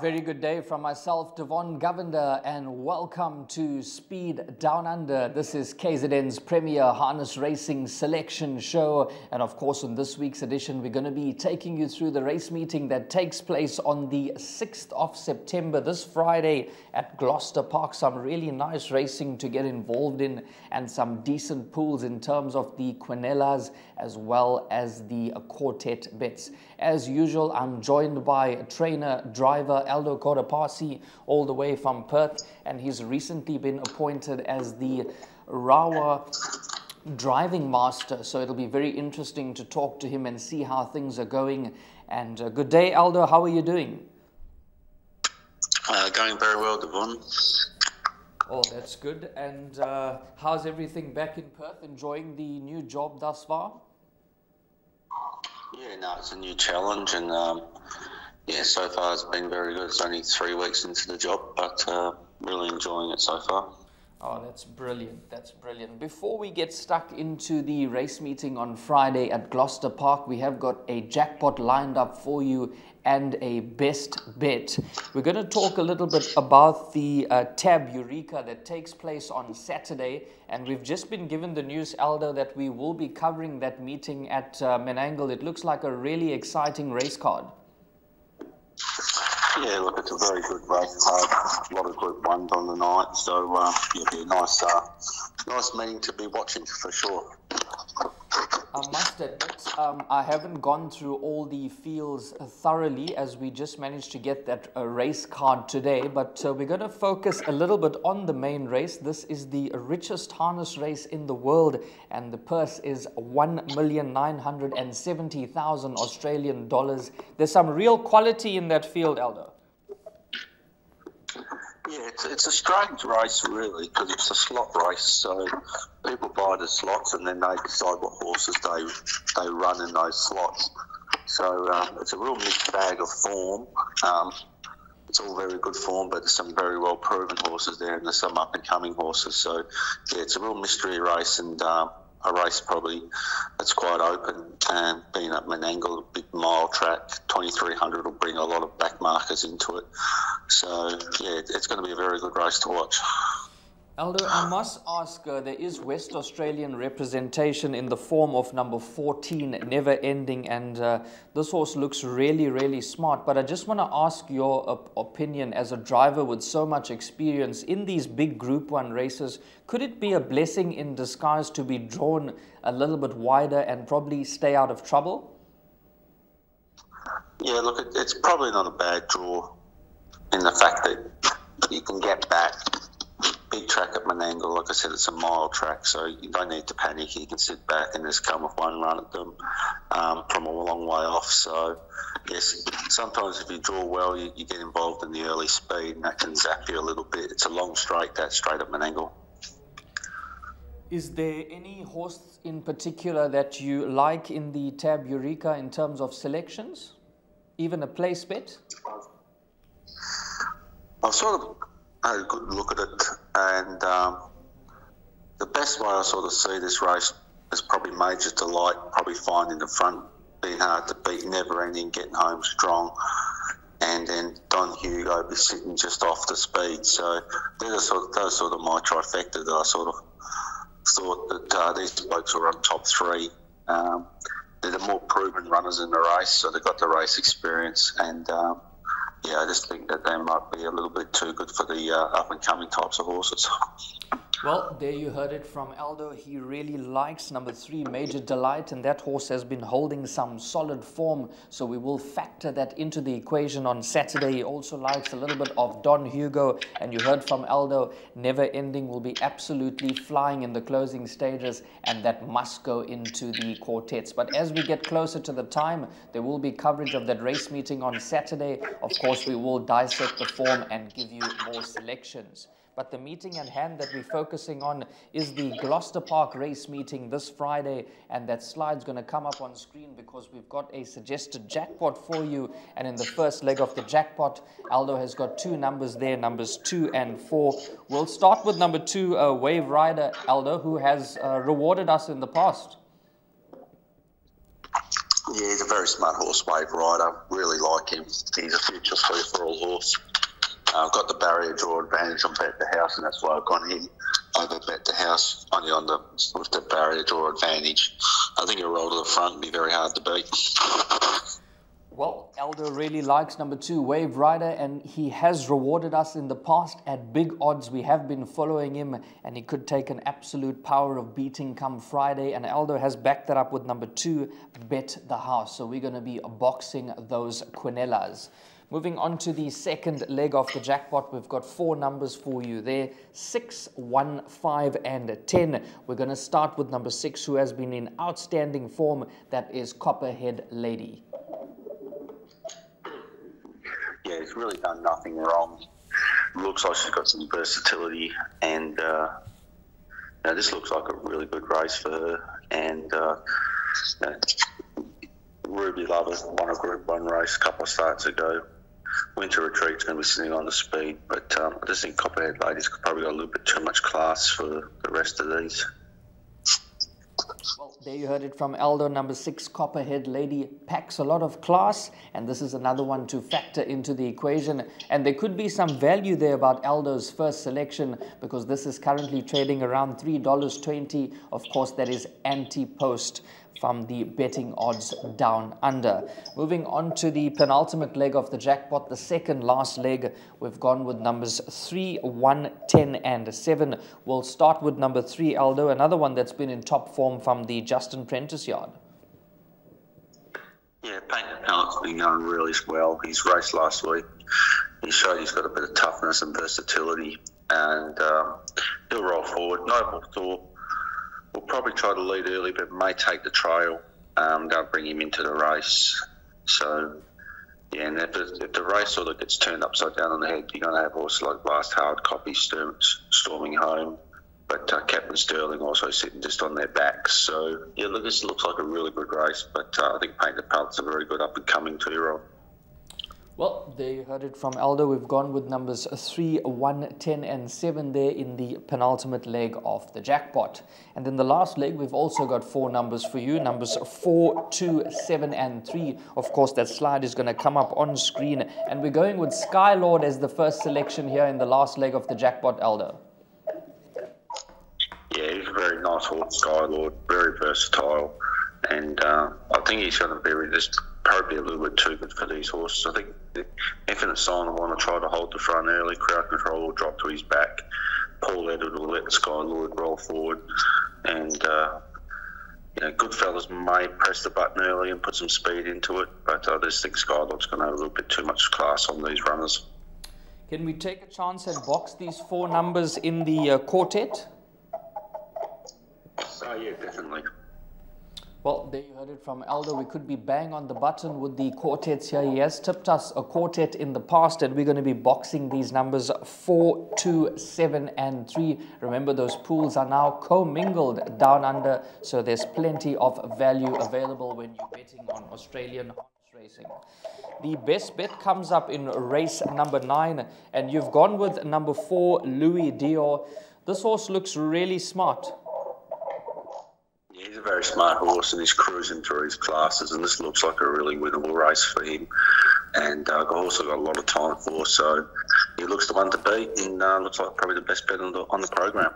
Very good day from myself, Devon Govender, and welcome to Speed Down Under. This is KZN's premier harness racing selection show. And of course, in this week's edition, we're going to be taking you through the race meeting that takes place on the 6th of September, this Friday at Gloucester Park. Some really nice racing to get involved in and some decent pools in terms of the Quinellas as well as the quartet bets. As usual, I'm joined by trainer, driver, Aldo Korapasi, all the way from Perth, and he's recently been appointed as the Rawa driving master, so it'll be very interesting to talk to him and see how things are going. And good day, Aldo, how are you doing? Going very well, Devon. Oh, that's good. And how's everything back in Perth? Enjoying the new job thus far? Yeah, no, it's a new challenge, and yeah, so far it's been very good. It's only 3 weeks into the job, but really enjoying it so far. Oh, that's brilliant. That's brilliant. Before we get stuck into the race meeting on Friday at Gloucester Park, we have got a jackpot lined up for you and a best bet. We're going to talk a little bit about the Tab Eureka that takes place on Saturday, and we've just been given the news, Aldo, that we will be covering that meeting at Menangle. It looks like a really exciting race card. Yeah, look, it's a very good race card. A lot of Group 1s on the night, so it'll be a nice meeting to be watching for sure. I must admit, I haven't gone through all the fields thoroughly, as we just managed to get that race card today, but we're going to focus a little bit on the main race. This is the richest harness race in the world, and the purse is 1,970,000 Australian dollars. There's some real quality in that field, Aldo. Yeah, it's a strange race, really, because it's a slot race. So people buy the slots and then they decide what horses they run in those slots. So it's a real mixed bag of form. It's all very good form, but there's some very well proven horses there, and there's some up and coming horses. So yeah, it's a real mystery race, and a race probably that's quite open. And being at Menangle, a big mile track, 2,300 will bring a lot of back markers into it. So yeah, it's going to be a very good race to watch. Aldo, I must ask, there is West Australian representation in the form of number 14, Never Ending, and this horse looks really, really smart. But I just want to ask your opinion as a driver with so much experience in these big Group 1 races. Could it be a blessing in disguise to be drawn a little bit wider and probably stay out of trouble? Yeah, look, it's probably not a bad draw in the fact that you can get back. Big track at Menangle, like I said, it's a mile track, so you don't need to panic. You can sit back and just come with one run at them from a long way off. So, yes, sometimes if you draw well, you get involved in the early speed, and that can zap you a little bit. It's a long straight, that straight at Menangle. Is there any horse in particular that you like in the Tab Eureka in terms of selections? Even a place bet? I've sort of had a good look at it, and the best way I sort of see this race is probably Major Delight, probably finding the front, being hard to beat, Never Ending, getting home strong, and then Don Hugo be sitting just off the speed. So those are sort of my trifecta that I sort of thought that these blokes were on top three. They're the more proven runners in the race, so they've got the race experience, and yeah, I just think that they might be a little bit too good for the up-and-coming types of horses. Well, there you heard it from Aldo. He really likes number 3, Major Delight, and that horse has been holding some solid form, so we will factor that into the equation on Saturday. He also likes a little bit of Don Hugo, and you heard from Aldo, Never Ending will be absolutely flying in the closing stages, and that must go into the quartets. But as we get closer to the time, there will be coverage of that race meeting on Saturday. Of course, we will dissect the form and give you more selections. But the meeting at hand that we're focusing on is the Gloucester Park race meeting this Friday, and that slide's going to come up on screen because we've got a suggested jackpot for you. And in the first leg of the jackpot, Aldo has got 2 numbers there, numbers 2 and 4. We'll start with number 2, Wave Rider, Aldo, who has rewarded us in the past. Yeah, he's a very smart horse, Wave Rider. Really like him. He's a future free-for-all horse. I've got the barrier draw advantage on Bet the House, and that's why I've gone him over Bet the House, only on with the barrier draw advantage. I think he'll roll to the front and be very hard to beat. Well, Aldo really likes number 2, Wave Rider, and he has rewarded us in the past at big odds. We have been following him, and he could take an absolute power of beating come Friday, and Aldo has backed that up with number 2, Bet the House. So we're going to be boxing those Quinellas. Moving on to the second leg of the jackpot, we've got 4 numbers for you there, 6, 1, 5 and 10. We're going to start with number 6, who has been in outstanding form. That is Copperhead Lady. Yeah, he's really done nothing wrong. Looks like she's got some versatility, and this looks like a really good race for her. And Ruby Lover won a Group 1 race a couple of starts ago. Winter Retreat's going to be sitting on the speed, but I just think Copperhead Lady's probably got a little bit too much class for the rest of these. Well, there you heard it from Aldo. Number 6, Copperhead Lady, packs a lot of class, and this is another one to factor into the equation. And there could be some value there about Aldo's first selection, because this is currently trading around $3.20. Of course, that is anti-post from the betting odds down under. Moving on to the penultimate leg of the jackpot, the second last leg, we've gone with numbers 3, 1, 10 and 7. We'll start with number 3, Aldo, another one that's been in top form from the Justin Prentice yard. Yeah, Painted Pallet's been going really well. He's raced last week. He showed he's got a bit of toughness and versatility, and he'll roll forward. Noble Thought will probably try to lead early, but may take the trail. They'll bring him into the race. So, yeah, and if the race sort of gets turned upside down on the head, you're going to have horses like Last Hard Copy storming home. But Captain Sterling also sitting just on their backs. So, yeah, look, this looks like a really good race. But I think Painted Pallet's a very good up-and-coming 2-year-old. Well, there you heard it from Aldo. We've gone with numbers 3, 1, 10 and 7 there in the penultimate leg of the jackpot. And in the last leg, we've also got 4 numbers for you. Numbers 4, 2, 7 and 3. Of course, that slide is going to come up on screen. And we're going with Skylord as the first selection here in the last leg of the jackpot, Aldo. Yeah, he's a very nice horse, Skylord. Very versatile. And I think he's going to be just probably a little bit too good for these horses. I think the Infinite Sign will want to try to hold the front early. Crowd Control will drop to his back. Paul Edward will let Skylord roll forward. And, Goodfellas may press the button early and put some speed into it. But I just think Skylord's going to have a little bit too much class on these runners. Can we take a chance and box these 4 numbers in the quartet? Oh, yeah, definitely. Well, there you heard it from Aldo. We could be bang on the button with the quartets here. He has tipped us a quartet in the past, and we're going to be boxing these numbers 4, 2, 7 and 3. Remember, those pools are now commingled down under, so there's plenty of value available when you're betting on Australian horse racing. The best bet comes up in race number 9, and you've gone with number 4, Louis Dior. This horse looks really smart. He's a very smart horse, and he's cruising through his classes, and this looks like a really winnable race for him. And I've also got a lot of time for, so he looks the one to beat, and looks like probably the best bet on the program.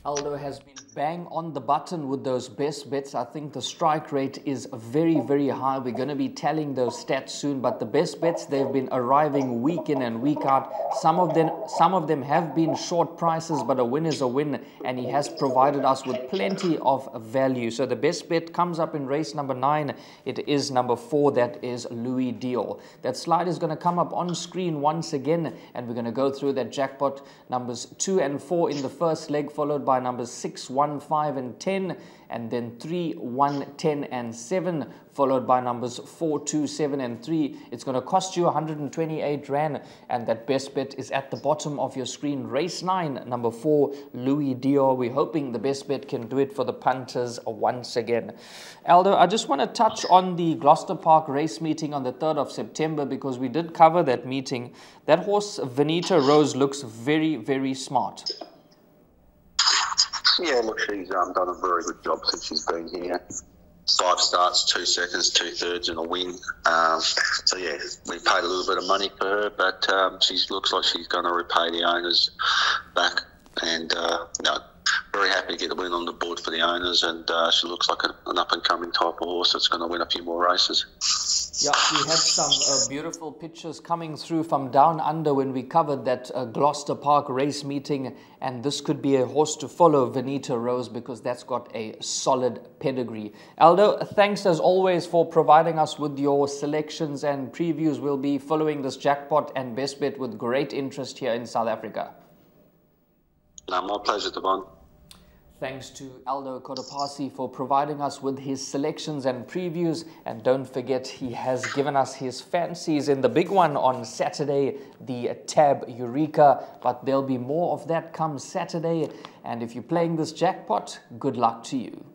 Aldo has been bang on the button with those best bets. I think the strike rate is very, very high. We're going to be telling those stats soon, but the best bets, they've been arriving week in and week out. Some of them have been short prices, but a win is a win, and he has provided us with plenty of value. So the best bet comes up in race number 9. It is number 4, that is Louis Dior. That slide is going to come up on screen once again, and we're going to go through that jackpot. Numbers 2 and 4 in the first leg, followed by numbers 6, 1, 5 and 10, and then 3, 1, 10 and 7, followed by numbers 4, 2, 7 and 3. It's going to cost you 128 Rand, and that best bet is at the bottom of your screen. Race 9, number 4, Louis Dior. We're hoping the best bet can do it for the punters once again. Aldo, I just want to touch on the Gloucester Park race meeting on the 3rd of September, because we did cover that meeting. That horse, Venita Rose, looks very, very smart. Yeah, look, she's done a very good job since she's been here. 5 starts, 2 seconds, 2/3 and a win. So yeah, we paid a little bit of money for her, but she looks like she's going to repay the owners back. And very happy to get a win on the board for the owners, and she looks like an up-and-coming type of horse that's going to win a few more races. Yeah, we had some beautiful pictures coming through from down under when we covered that Gloucester Park race meeting, and this could be a horse to follow, Venita Rose, because that's got a solid pedigree. Aldo, thanks as always for providing us with your selections and previews. We'll be following this jackpot and best bet with great interest here in South Africa. No, my pleasure, Devon. Thanks to Aldo Kotopasi for providing us with his selections and previews. And don't forget, he has given us his fancies in the big one on Saturday, the Tab Eureka. But there'll be more of that come Saturday. And if you're playing this jackpot, good luck to you.